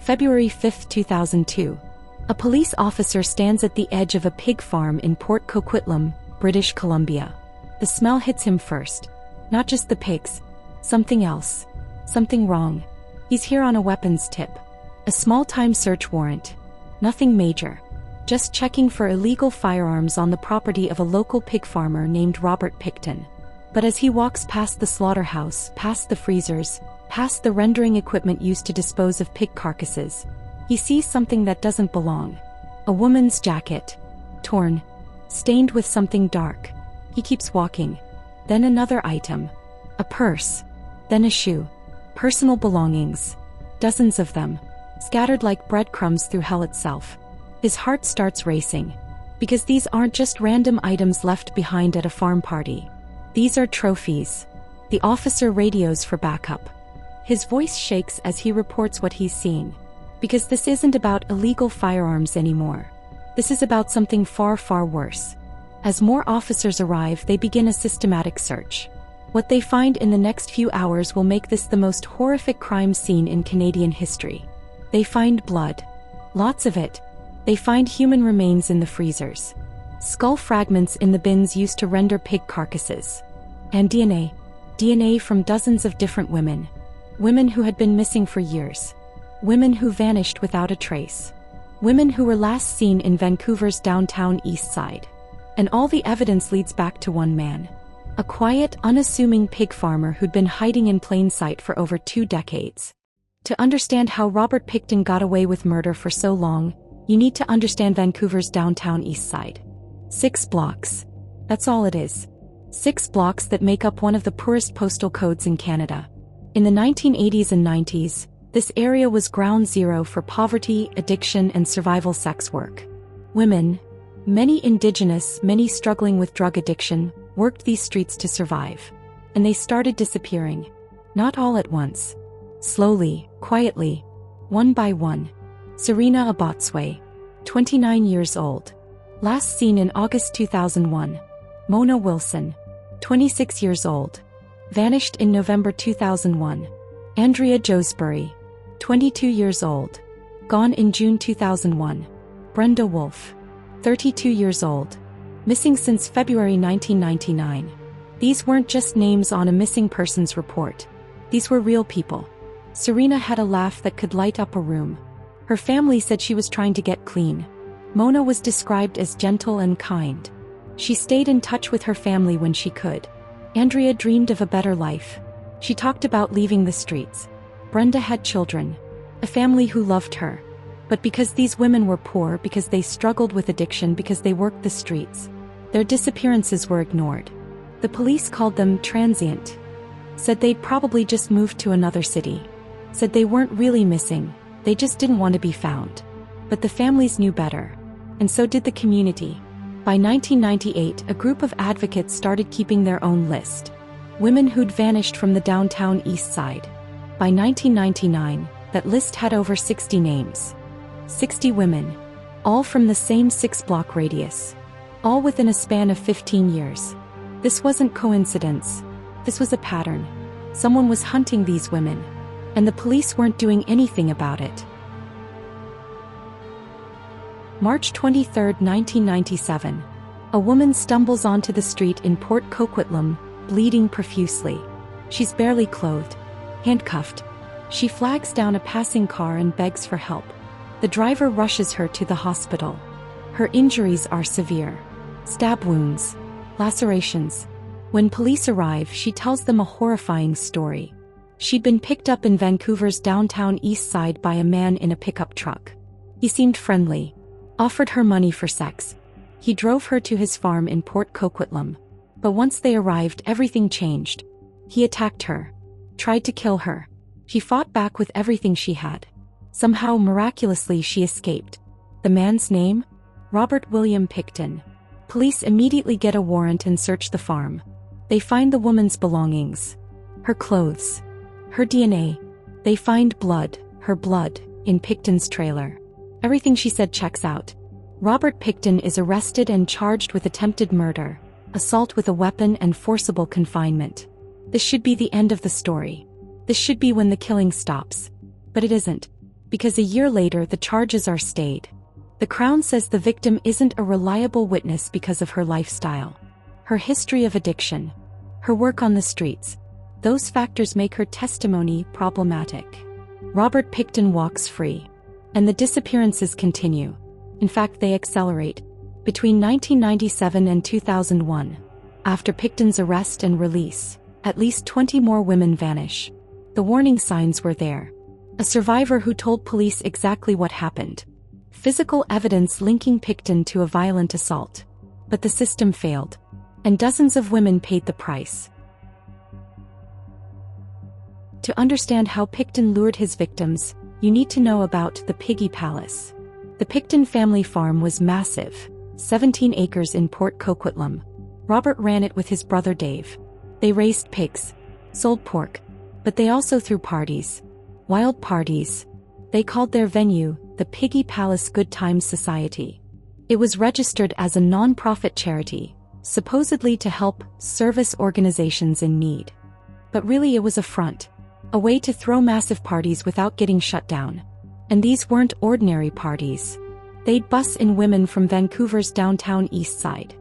February 5, 2002. A police officer stands at the edge of a pig farm in Port Coquitlam, British Columbia. The smell hits him first. Not just the pigs. Something else. Something wrong. He's here on a weapons tip. A small-time search warrant. Nothing major. Just checking for illegal firearms on the property of a local pig farmer named Robert Picton. But as he walks past the slaughterhouse, past the freezers, past the rendering equipment used to dispose of pig carcasses, he sees something that doesn't belong. A woman's jacket. Torn. Stained with something dark. He keeps walking. Then another item. A purse. Then a shoe. Personal belongings. Dozens of them. Scattered like breadcrumbs through hell itself. His heart starts racing. Because these aren't just random items left behind at a farm party. These are trophies. The officer radios for backup. His voice shakes as he reports what he's seeing. Because this isn't about illegal firearms anymore. This is about something far, far worse. As more officers arrive, they begin a systematic search. What they find in the next few hours will make this the most horrific crime scene in Canadian history. They find blood. Lots of it. They find human remains in the freezers. Skull fragments in the bins used to render pig carcasses. And DNA. DNA from dozens of different women. Women who had been missing for years. Women who vanished without a trace. Women who were last seen in Vancouver's downtown Eastside. And all the evidence leads back to one man. A quiet, unassuming pig farmer who'd been hiding in plain sight for over 2 decades. To understand how Robert Picton got away with murder for so long, you need to understand Vancouver's downtown Eastside. 6 blocks. That's all it is. 6 blocks that make up one of the poorest postal codes in Canada. In the 1980s and 90s, this area was ground zero for poverty, addiction, and survival sex work. Women, many Indigenous, many struggling with drug addiction, worked these streets to survive. And they started disappearing. Not all at once. Slowly, quietly, one by one. Serena Abotswe, 29 years old. Last seen in August 2001. Mona Wilson, 26 years old. Vanished in November 2001. Andrea Joesbury, 22 years old. Gone in June 2001. Brenda Wolfe, 32 years old. Missing since February 1999. These weren't just names on a missing persons report. These were real people. Serena had a laugh that could light up a room. Her family said she was trying to get clean. Mona was described as gentle and kind. She stayed in touch with her family when she could. Andrea dreamed of a better life. She talked about leaving the streets. Brenda had children. A family who loved her. But because these women were poor, because they struggled with addiction, because they worked the streets, their disappearances were ignored. The police called them transient. Said they'd probably just moved to another city. Said they weren't really missing, they just didn't want to be found. But the families knew better. And so did the community. By 1998, a group of advocates started keeping their own list. Women who'd vanished from the downtown Eastside. By 1999, that list had over 60 names. 60 women. All from the same 6-block radius. All within a span of 15 years. This wasn't coincidence. This was a pattern. Someone was hunting these women. And the police weren't doing anything about it. March 23, 1997. A woman stumbles onto the street in Port Coquitlam, bleeding profusely. She's barely clothed. Handcuffed. She flags down a passing car and begs for help. The driver rushes her to the hospital. Her injuries are severe. Stab wounds. Lacerations. When police arrive, she tells them a horrifying story. She'd been picked up in Vancouver's downtown Eastside by a man in a pickup truck. He seemed friendly. Offered her money for sex. He drove her to his farm in Port Coquitlam. But once they arrived, everything changed. He attacked her. Tried to kill her. She fought back with everything she had. Somehow, miraculously, she escaped. The man's name? Robert William Picton. Police immediately get a warrant and search the farm. They find the woman's belongings. Her clothes. Her DNA. They find blood, her blood, in Picton's trailer. Everything she said checks out. Robert Picton is arrested and charged with attempted murder, assault with a weapon, and forcible confinement. This should be the end of the story. This should be when the killing stops. But it isn't. Because a year later the charges are stayed. The Crown says the victim isn't a reliable witness because of her lifestyle, her history of addiction, her work on the streets. Those factors make her testimony problematic. Robert Picton walks free. And the disappearances continue. In fact, they accelerate. Between 1997 and 2001, after Picton's arrest and release, at least 20 more women vanish. The warning signs were there. A survivor who told police exactly what happened. Physical evidence linking Picton to a violent assault. But the system failed. And dozens of women paid the price. To understand how Picton lured his victims, you need to know about the Piggy Palace. The Picton family farm was massive, 17 acres in Port Coquitlam. Robert ran it with his brother Dave. They raised pigs, sold pork, but they also threw parties. Wild parties. They called their venue the Piggy Palace Good Times Society. It was registered as a non-profit charity, supposedly to help service organizations in need. But really it was a front. A way to throw massive parties without getting shut down. And these weren't ordinary parties. They'd bus in women from Vancouver's downtown Eastside.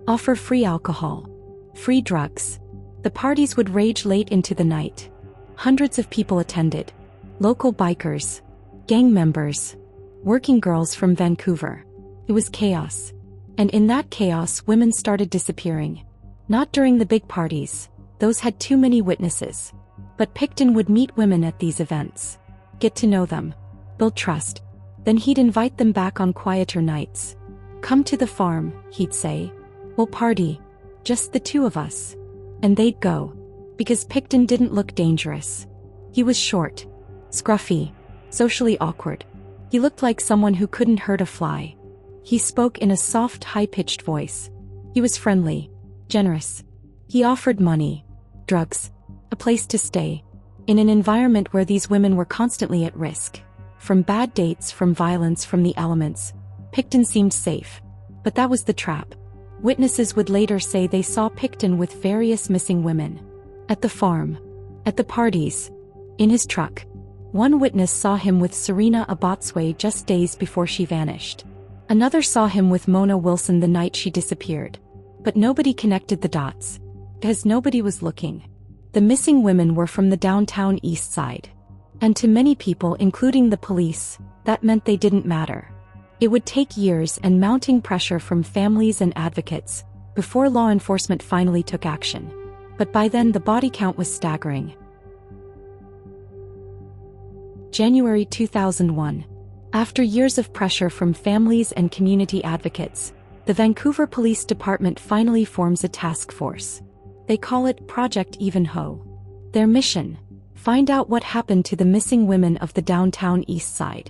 Offer free alcohol. Free drugs. The parties would rage late into the night. Hundreds of people attended. Local bikers. Gang members. Working girls from Vancouver. It was chaos. And in that chaos women started disappearing. Not during the big parties. Those had too many witnesses. But Picton would meet women at these events. Get to know them. Build trust. Then he'd invite them back on quieter nights. Come to the farm, he'd say. We'll party. Just the two of us. And they'd go. Because Picton didn't look dangerous. He was short. Scruffy. Socially awkward. He looked like someone who couldn't hurt a fly. He spoke in a soft, high-pitched voice. He was friendly. Generous. He offered money. Drugs. A place to stay. In an environment where these women were constantly at risk. From bad dates, from violence, from the elements. Picton seemed safe. But that was the trap. Witnesses would later say they saw Picton with various missing women. At the farm. At the parties. In his truck. One witness saw him with Serena Abotsway just days before she vanished. Another saw him with Mona Wilson the night she disappeared. But nobody connected the dots. Because nobody was looking. The missing women were from the downtown Eastside. And to many people, including the police, that meant they didn't matter. It would take years and mounting pressure from families and advocates before law enforcement finally took action. But by then the body count was staggering. January 2001. After years of pressure from families and community advocates, the Vancouver Police Department finally forms a task force. They call it Project Evenhoe. Their mission: find out what happened to the missing women of the downtown Eastside.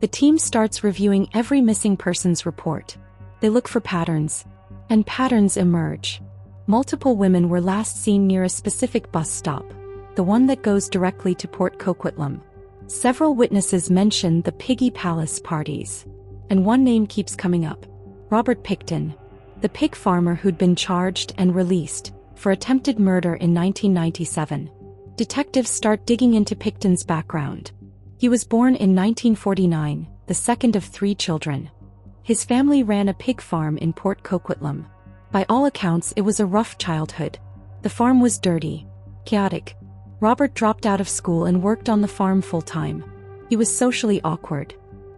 The team starts reviewing every missing persons report. They look for patterns. And patterns emerge. Multiple women were last seen near a specific bus stop, the one that goes directly to Port Coquitlam. Several witnesses mention the Piggy Palace parties. And one name keeps coming up: Robert Picton, the pig farmer who'd been charged and released for attempted murder in 1997. Detectives start digging into Picton's background. He was born in 1949, the second of 3 children. His family ran a pig farm in Port Coquitlam. By all accounts, it was a rough childhood. The farm was dirty, chaotic. Robert dropped out of school and worked on the farm full-time. He was socially awkward.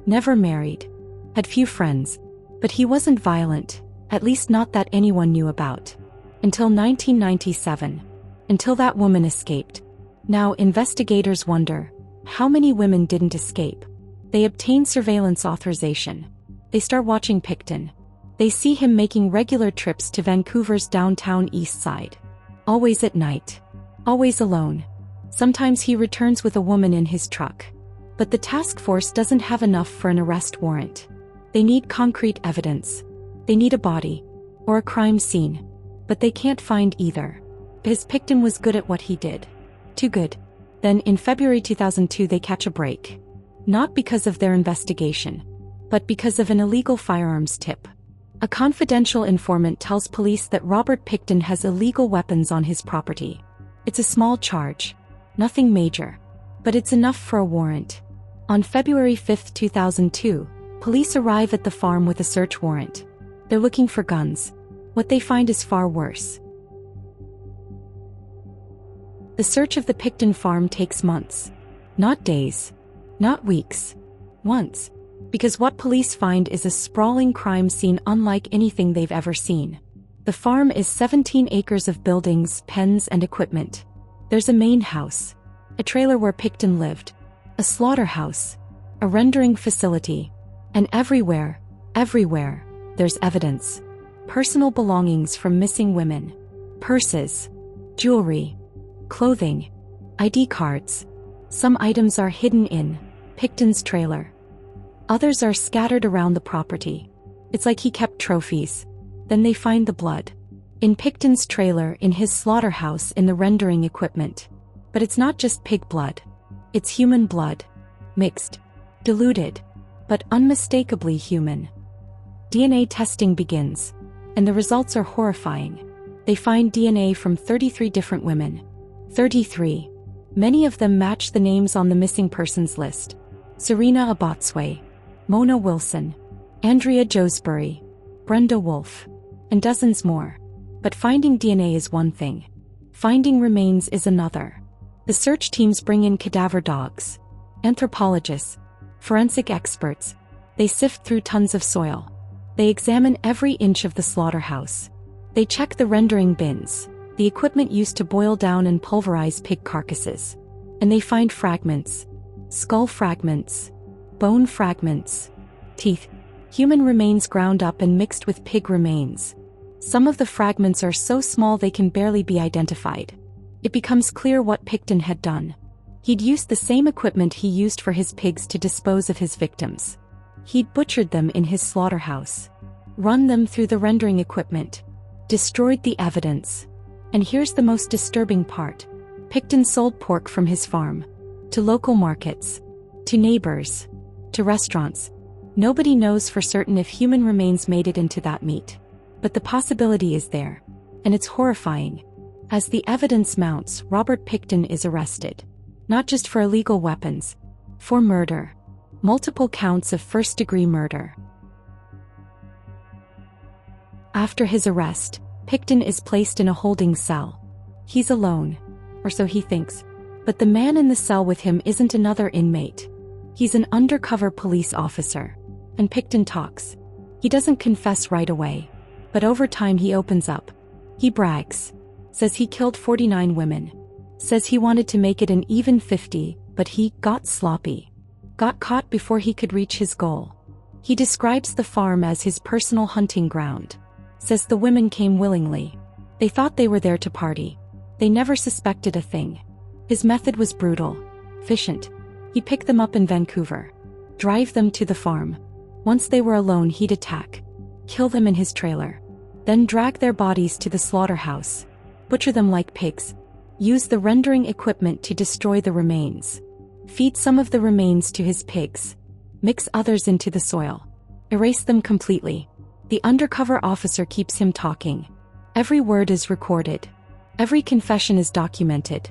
Never married. Had few friends. But he wasn't violent, at least not that anyone knew about. Until 1997. Until that woman escaped. Now investigators wonder, how many women didn't escape? They obtain surveillance authorization. They start watching Picton. They see him making regular trips to Vancouver's downtown Eastside. Always at night. Always alone. Sometimes he returns with a woman in his truck. But the task force doesn't have enough for an arrest warrant. They need concrete evidence. They need a body. Or a crime scene. But they can't find either. Because Picton was good at what he did. Too good. Then in February 2002 they catch a break. Not because of their investigation, but because of an illegal firearms tip. A confidential informant tells police that Robert Picton has illegal weapons on his property. It's a small charge. Nothing major. But it's enough for a warrant. On February 5, 2002, police arrive at the farm with a search warrant. They're looking for guns. What they find is far worse. The search of the Picton farm takes months. Not days. Not weeks. Months. Because what police find is a sprawling crime scene unlike anything they've ever seen. The farm is 17 acres of buildings, pens, and equipment. There's a main house. A trailer where Picton lived. A slaughterhouse. A rendering facility. And everywhere, there's evidence. Personal belongings from missing women. Purses. Jewelry. Clothing. ID cards. Some items are hidden in Picton's trailer. Others are scattered around the property. It's like he kept trophies. Then they find the blood. In Picton's trailer, in his slaughterhouse, in the rendering equipment. But it's not just pig blood. It's human blood. Mixed. Diluted. But unmistakably human. DNA testing begins. And the results are horrifying. They find DNA from 33 different women. 33. Many of them match the names on the missing persons list. Serena Abotsway, Mona Wilson, Andrea Josbury, Brenda Wolfe, and dozens more. But finding DNA is one thing. Finding remains is another. The search teams bring in cadaver dogs, anthropologists, forensic experts. They sift through tons of soil. They examine every inch of the slaughterhouse. They check the rendering bins, the equipment used to boil down and pulverize pig carcasses. And they find fragments. Skull fragments. Bone fragments. Teeth. Human remains ground up and mixed with pig remains. Some of the fragments are so small they can barely be identified. It becomes clear what Picton had done. He'd used the same equipment he used for his pigs to dispose of his victims. He'd butchered them in his slaughterhouse. Run them through the rendering equipment. Destroyed the evidence. And here's the most disturbing part. Picton sold pork from his farm. To local markets. To neighbors. To restaurants. Nobody knows for certain if human remains made it into that meat. But the possibility is there. And it's horrifying. As the evidence mounts, Robert Picton is arrested. Not just for illegal weapons. For murder. Multiple counts of first-degree murder. After his arrest, Picton is placed in a holding cell. He's alone. Or so he thinks. But the man in the cell with him isn't another inmate. He's an undercover police officer. And Picton talks. He doesn't confess right away. But over time he opens up. He brags. Says he killed 49 women. Says he wanted to make it an even 50, but he got sloppy. Got caught before he could reach his goal. He describes the farm as his personal hunting ground. Says the women came willingly. They thought they were there to party. They never suspected a thing. His method was brutal. Efficient. He'd pick them up in Vancouver. Drive them to the farm. Once they were alone, he'd attack. Kill them in his trailer. Then drag their bodies to the slaughterhouse. Butcher them like pigs. Use the rendering equipment to destroy the remains. Feed some of the remains to his pigs. Mix others into the soil. Erase them completely. The undercover officer keeps him talking. Every word is recorded. Every confession is documented.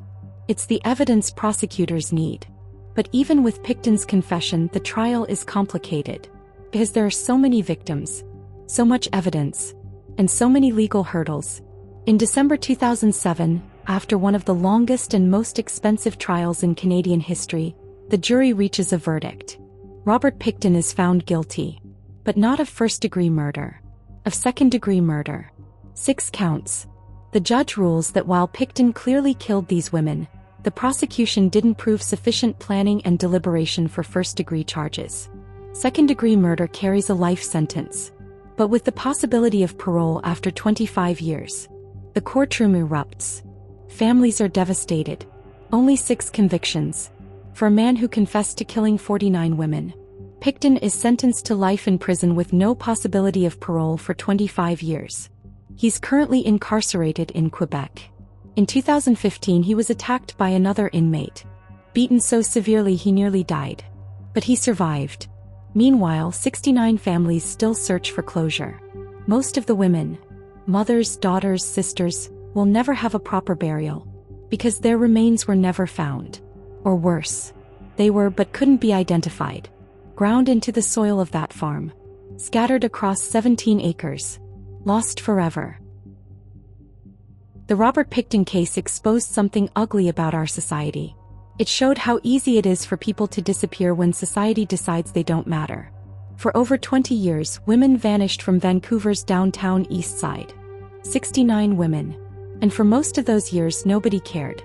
It's the evidence prosecutors need. But even with Picton's confession, the trial is complicated. Because there are so many victims, so much evidence, and so many legal hurdles. In December 2007, after one of the longest and most expensive trials in Canadian history, the jury reaches a verdict. Robert Picton is found guilty. But not of first-degree murder. Of second-degree murder. 6 counts. The judge rules that while Picton clearly killed these women, the prosecution didn't prove sufficient planning and deliberation for first-degree charges. Second-degree murder carries a life sentence. But with the possibility of parole after 25 years. The courtroom erupts. Families are devastated. Only 6 convictions. For a man who confessed to killing 49 women. Picton is sentenced to life in prison with no possibility of parole for 25 years. He's currently incarcerated in Quebec. In 2015 he was attacked by another inmate. Beaten so severely he nearly died. But he survived. Meanwhile, 69 families still search for closure. Most of the women, mothers, daughters, sisters, will never have a proper burial. Because their remains were never found. Or worse. They were but couldn't be identified. Ground into the soil of that farm. Scattered across 17 acres. Lost forever. The Robert Picton case exposed something ugly about our society. It showed how easy it is for people to disappear when society decides they don't matter. For over 20 years, women vanished from Vancouver's downtown Eastside. 69 women. And for most of those years, nobody cared.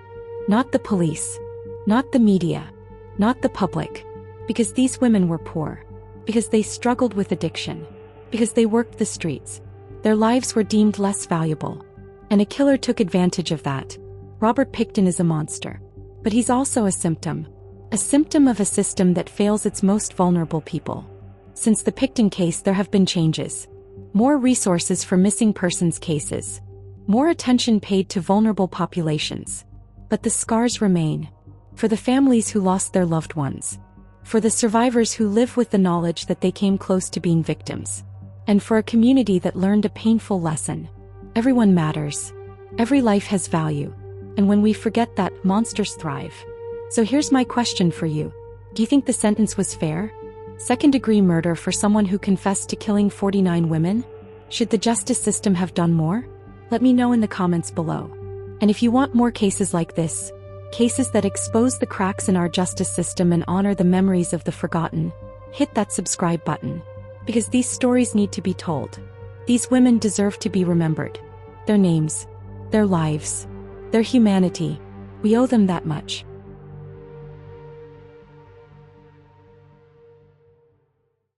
Not the police. Not the media. Not the public. Because these women were poor. Because they struggled with addiction. Because they worked the streets. Their lives were deemed less valuable. And a killer took advantage of that. Robert Picton is a monster. But he's also a symptom. A symptom of a system that fails its most vulnerable people. Since the Picton case, there have been changes. More resources for missing persons cases. More attention paid to vulnerable populations. But the scars remain. For the families who lost their loved ones. For the survivors who live with the knowledge that they came close to being victims. And for a community that learned a painful lesson. Everyone matters. Every life has value. And when we forget that, monsters thrive. So here's my question for you. Do you think the sentence was fair? Second-degree murder for someone who confessed to killing 49 women? Should the justice system have done more? Let me know in the comments below. And if you want more cases like this, cases that expose the cracks in our justice system and honor the memories of the forgotten, hit that subscribe button. Because these stories need to be told. These women deserve to be remembered. Their names, their lives, their humanity. We owe them that much.